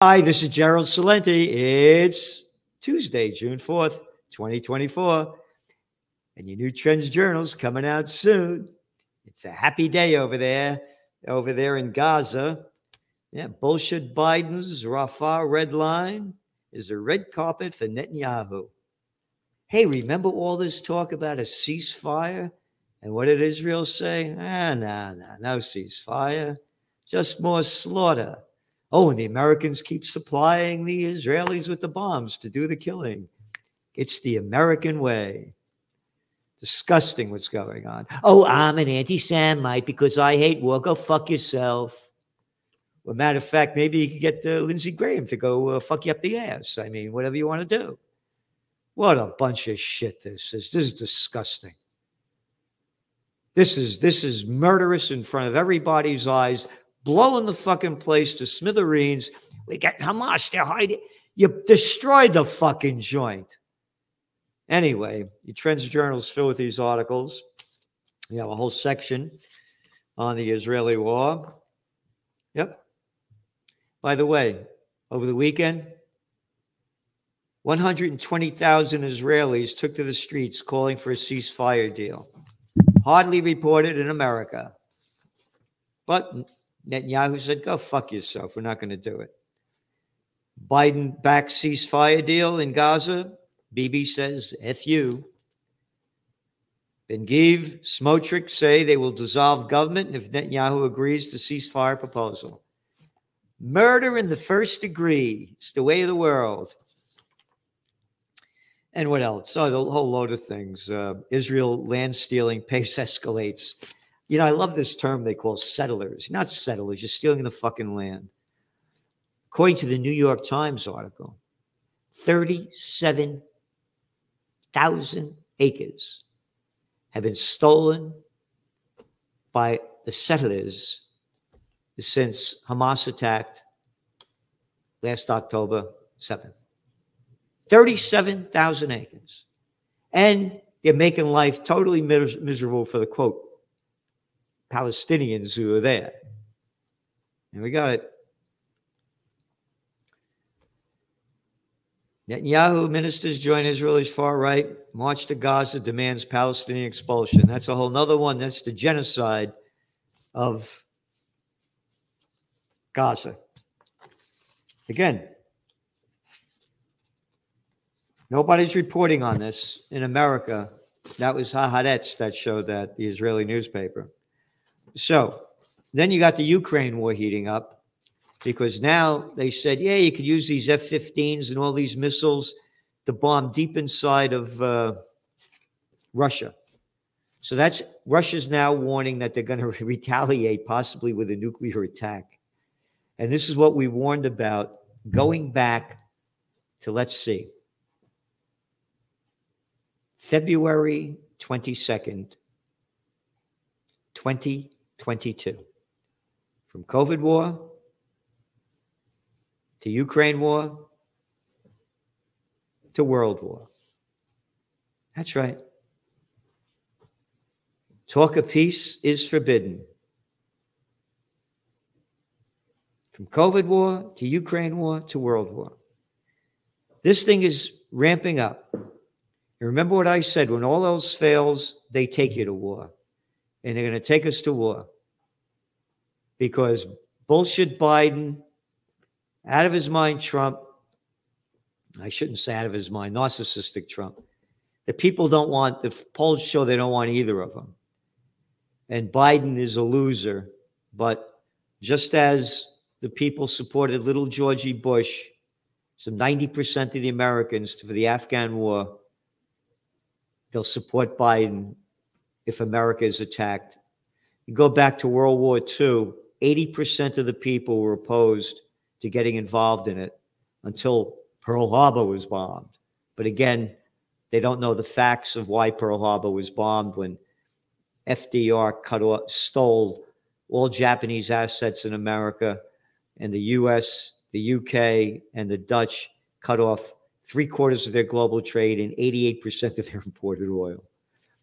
Hi, this is Gerald Salenti. It's Tuesday, June 4th, 2024. And your new Trends Journal's coming out soon. It's a happy day over there in Gaza. Yeah, bullshit Biden's Rafah red line is a red carpet for Netanyahu. Hey, remember all this talk about a ceasefire? And what did Israel say? No ceasefire, just more slaughter. Oh, and the Americans keep supplying the Israelis with the bombs to do the killing. It's the American way. Disgusting what's going on. Oh, I'm an anti-Semite because I hate war. Go fuck yourself. Well, matter of fact, maybe you could get Lindsey Graham to go fuck you up the ass. I mean, whatever you want to do. What a bunch of shit this is. This is disgusting. This is murderous in front of everybody's eyes. Blowing the fucking place to smithereens. We get Hamas, they're hiding. You destroyed the fucking joint. Anyway, your Trends Journal's filled with these articles. You have a whole section on the Israeli war. Yep. By the way, over the weekend, 120,000 Israelis took to the streets calling for a ceasefire deal. Hardly reported in America. But Netanyahu said, go fuck yourself. We're not going to do it. Biden backed ceasefire deal in Gaza. Bibi says, F you. Ben-Gvir, Smotrich say they will dissolve government if Netanyahu agrees to ceasefire proposal. Murder in the first degree. It's the way of the world. And what else? Oh, the whole load of things. Israel land stealing, pace escalates. You know, I love this term they call settlers. Not settlers, you're stealing the fucking land. According to the New York Times article, 37,000 acres have been stolen by the settlers since Hamas attacked last October 7th. 37,000 acres. And they're making life totally miserable for the, quote, Palestinians who are there. And we got it. Netanyahu ministers join Israel's far right. March to Gaza demands Palestinian expulsion. That's a whole nother one. That's the genocide of Gaza. Again, nobody's reporting on this in America. That was Haaretz that showed that, the Israeli newspaper. So then you got the Ukraine war heating up because now they said, yeah, you could use these F-15s and all these missiles to bomb deep inside of Russia. So that's Russia's now warning that they're going to retaliate possibly with a nuclear attack. And this is what we warned about going back to, let's see, February 22nd, 2022. From COVID war to Ukraine war to world war. That's right. Talk of peace is forbidden. From COVID war to Ukraine war to world war. This thing is ramping up. And remember what I said, when all else fails, they take you to war. And they're going to take us to war. Because bullshit Biden, out of his mind Trump, I shouldn't say out of his mind, narcissistic Trump. The people don't want, the polls show they don't want either of them. And Biden is a loser. But just as the people supported little Georgie Bush, some 90% of the Americans for the Afghan war, they'll support Biden if America is attacked. You go back to World War II, 80% of the people were opposed to getting involved in it until Pearl Harbor was bombed. But again, they don't know the facts of why Pearl Harbor was bombed when FDR stole all Japanese assets in America, and the US, the UK, and the Dutch cut off 3/4 of their global trade and 88% of their imported oil.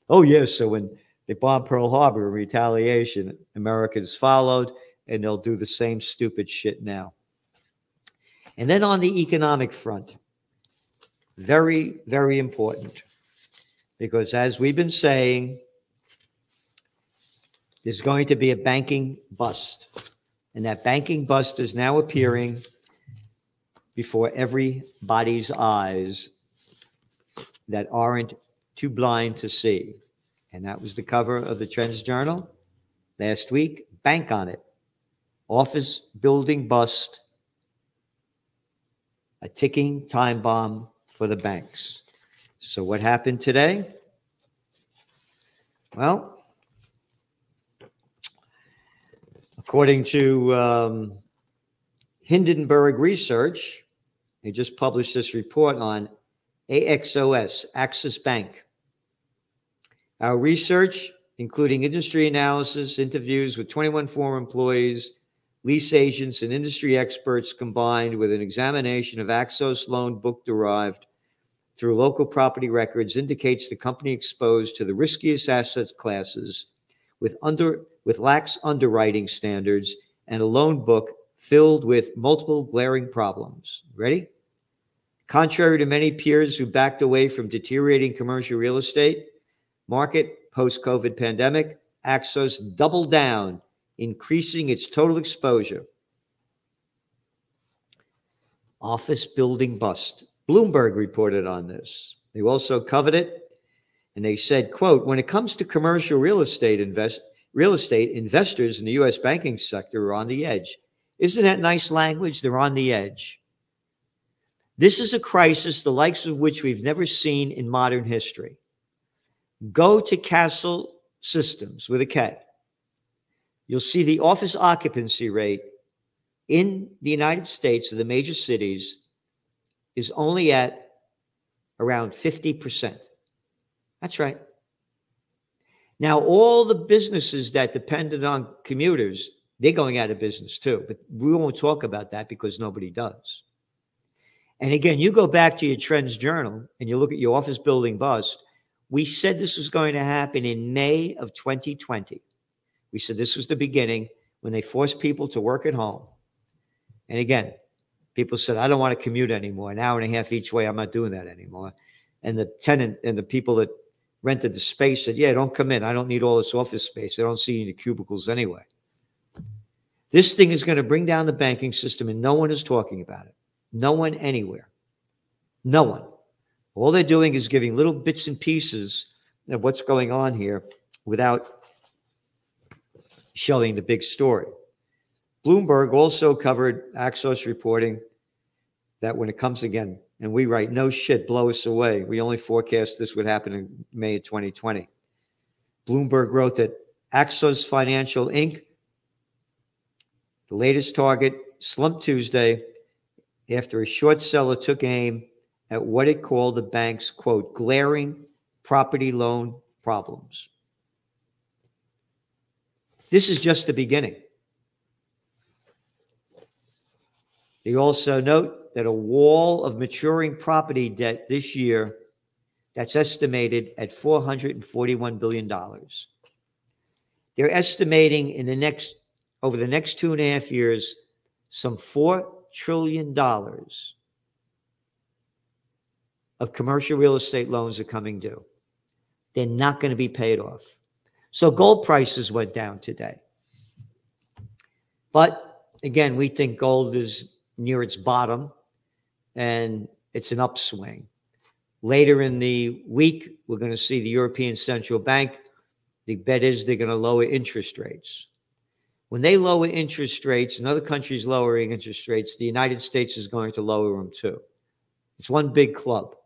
Oh, yes, so when they bombed Pearl Harbor in retaliation, Americans followed, and they'll do the same stupid shit now. And then on the economic front, very, very important, because as we've been saying, there's going to be a banking bust. And that banking bust is now appearing before everybody's eyes that aren't too blind to see. And that was the cover of the Trends Journal last week. Bank on it. Office building bust. A ticking time bomb for the banks. So what happened today? Well, according to Hindenburg Research, they just published this report on AXOS, Axis Bank. Our research, including industry analysis, interviews with 21 former employees, lease agents, and industry experts, combined with an examination of Axos loan book derived through local property records, indicates the company exposed to the riskiest assets classes with lax underwriting standards and a loan book filled with multiple glaring problems. Ready? Contrary to many peers who backed away from deteriorating commercial real estate market post-COVID pandemic, Axos doubled down, increasing its total exposure. Office building bust. Bloomberg reported on this. They also covered it, and they said, quote, when it comes to commercial real estate, investors in the U.S. banking sector are on the edge. Isn't that nice language? They're on the edge. This is a crisis the likes of which we've never seen in modern history. Go to Castle Systems with a K. You'll see the office occupancy rate in the United States of the major cities is only at around 50%. That's right. Now, all the businesses that depended on commuters, they're going out of business too, but we won't talk about that because nobody does. And again, you go back to your Trends Journal and you look at your office building bust. We said this was going to happen in May of 2020. We said this was the beginning when they forced people to work at home. And again, people said, I don't want to commute anymore. An hour and a half each way, I'm not doing that anymore. And the tenant and the people that rented the space said, yeah, don't come in. I don't need all this office space. I don't see any cubicles anyway. This thing is going to bring down the banking system, and no one is talking about it. No one anywhere. No one. All they're doing is giving little bits and pieces of what's going on here without showing the big story. Bloomberg also covered Axos reporting that when it comes again, and we write, no shit, blow us away. We only forecast this would happen in May of 2020. Bloomberg wrote that Axos Financial Inc., the latest target, slumped Tuesday after a short seller took aim at what it called the bank's, quote, glaring property loan problems. This is just the beginning. They also note that a wall of maturing property debt this year that's estimated at $441 billion. They're estimating over the next 2.5 years, some $4 trillion of commercial real estate loans are coming due. They're not going to be paid off. So gold prices went down today. But again, we think gold is near its bottom and it's an upswing. Later in the week, we're going to see the European Central Bank. The bet is they're going to lower interest rates. When they lower interest rates and other countries lowering interest rates, the United States is going to lower them too. It's one big club.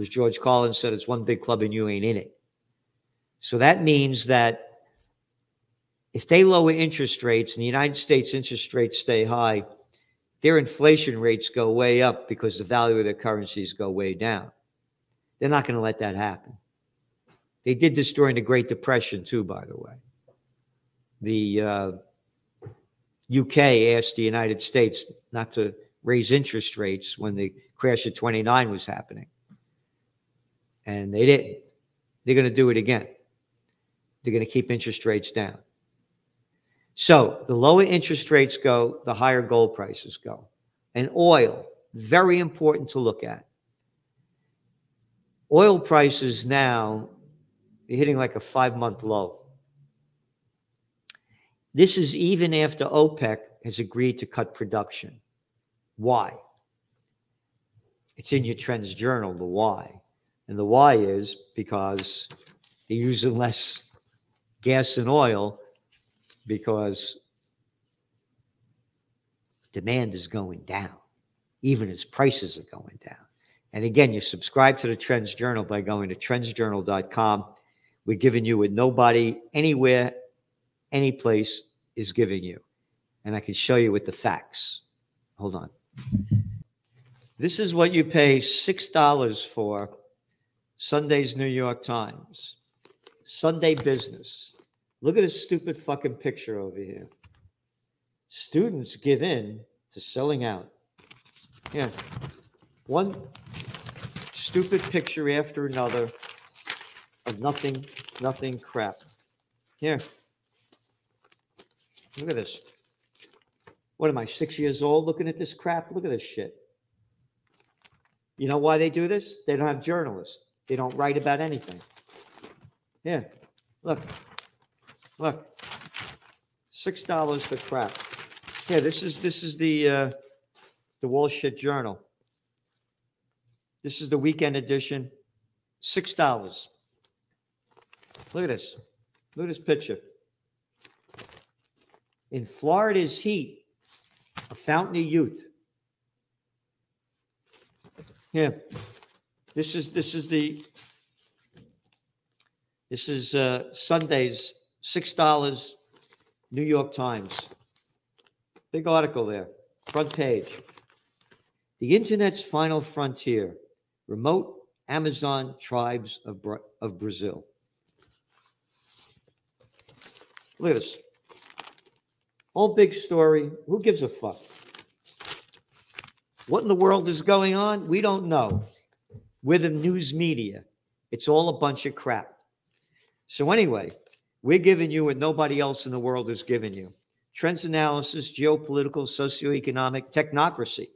As George Carlin said, it's one big club and you ain't in it. So that means that if they lower interest rates and the United States interest rates stay high, their inflation rates go way up because the value of their currencies go way down. They're not going to let that happen. They did this during the Great Depression too, by the way. The UK asked the United States not to raise interest rates when the crash of 29 was happening. And they didn't. They're going to do it again. They're going to keep interest rates down. So the lower interest rates go, the higher gold prices go. And oil, very important to look at. Oil prices now are hitting like a 5-month low. This is even after OPEC has agreed to cut production. Why? It's in your Trends Journal, the why. And the why is because they're using less gas and oil because demand is going down, even as prices are going down. And again, you subscribe to the Trends Journal by going to trendsjournal.com. We're giving you what nobody, anywhere, any place is giving you. And I can show you with the facts. Hold on. This is what you pay $6 for Sunday's New York Times. Sunday Business. Look at this stupid fucking picture over here. Students give in to selling out. Yeah. One stupid picture after another of nothing crap. Here. Look at this. What am I, 6 years old looking at this crap? Look at this shit. You know why they do this? They don't have journalists. They don't write about anything. Here, look. Look. $6 for crap. Here, this is the Wall Street Journal. This is the weekend edition. $6. Look at this. Look at this picture. In Florida's heat, a fountain of youth. Yeah, this is Sunday's $6 New York Times. Big article there, front page. The internet's final frontier: remote Amazon tribes of Brazil. Look at this. Whole big story. Who gives a fuck? What in the world is going on? We don't know. We're the news media. It's all a bunch of crap. So anyway, we're giving you what nobody else in the world is giving you. Trends analysis, geopolitical, socioeconomic, technocracy.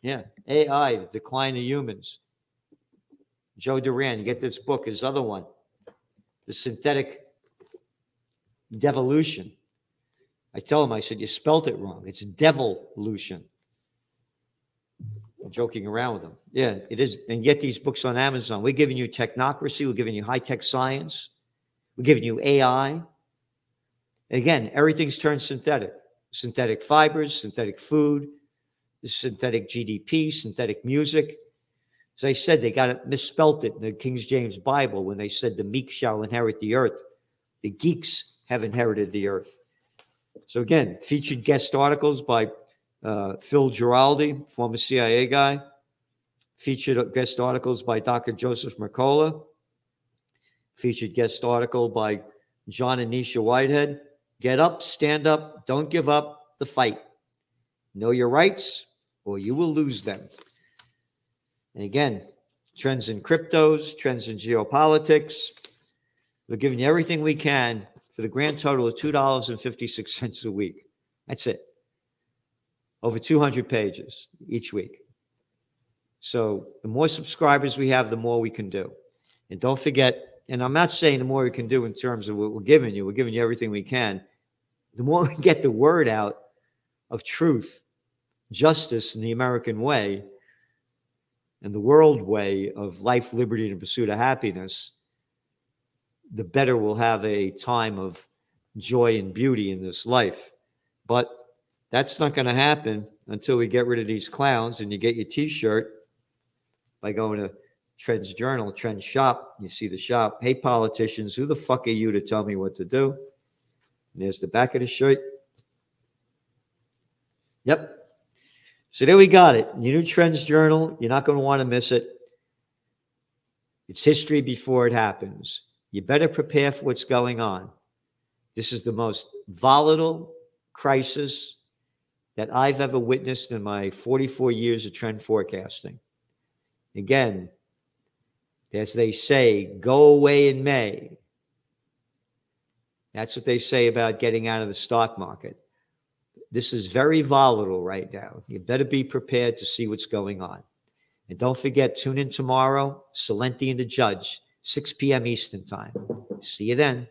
Yeah, AI, the decline of humans. Joe Duran, you get this book, his other one, The Synthetic Devolution. I tell him, I said, you spelt it wrong. It's devolution. I'm joking around with them. Yeah, it is. And get these books on Amazon. We're giving you technocracy. We're giving you high-tech science. We're giving you AI. Again, everything's turned synthetic. Synthetic fibers, synthetic food, synthetic GDP, synthetic music. As I said, they got it misspelt it in the King James Bible when they said the meek shall inherit the earth. The geeks have inherited the earth. So again, featured guest articles by Phil Giraldi, former CIA guy. Featured guest articles by Dr. Joseph Mercola. Featured guest article by John and Nisha Whitehead. Get up, stand up, don't give up the fight. Know your rights or you will lose them. And again, trends in cryptos, trends in geopolitics. We're giving you everything we can for the grand total of $2.56 a week. That's it. Over 200 pages each week. So the more subscribers we have, the more we can do. And don't forget, and I'm not saying the more we can do in terms of what we're giving you everything we can. The more we get the word out of truth, justice, and the American way, and the world way of life, liberty, and the pursuit of happiness, the better we'll have a time of joy and beauty in this life. But that's not going to happen until we get rid of these clowns and you get your T-shirt by going to Trends Journal, Trends Shop. You see the shop. Hey, politicians, who the fuck are you to tell me what to do? And there's the back of the shirt. Yep. So there we got it. Your new Trends Journal. You're not going to want to miss it. It's history before it happens. You better prepare for what's going on. This is the most volatile crisis that I've ever witnessed in my 44 years of trend forecasting. Again, as they say, go away in May. That's what they say about getting out of the stock market. This is very volatile right now. You better be prepared to see what's going on. And don't forget, tune in tomorrow, Salenti and the Judge, 6 p.m. Eastern Time. See you then.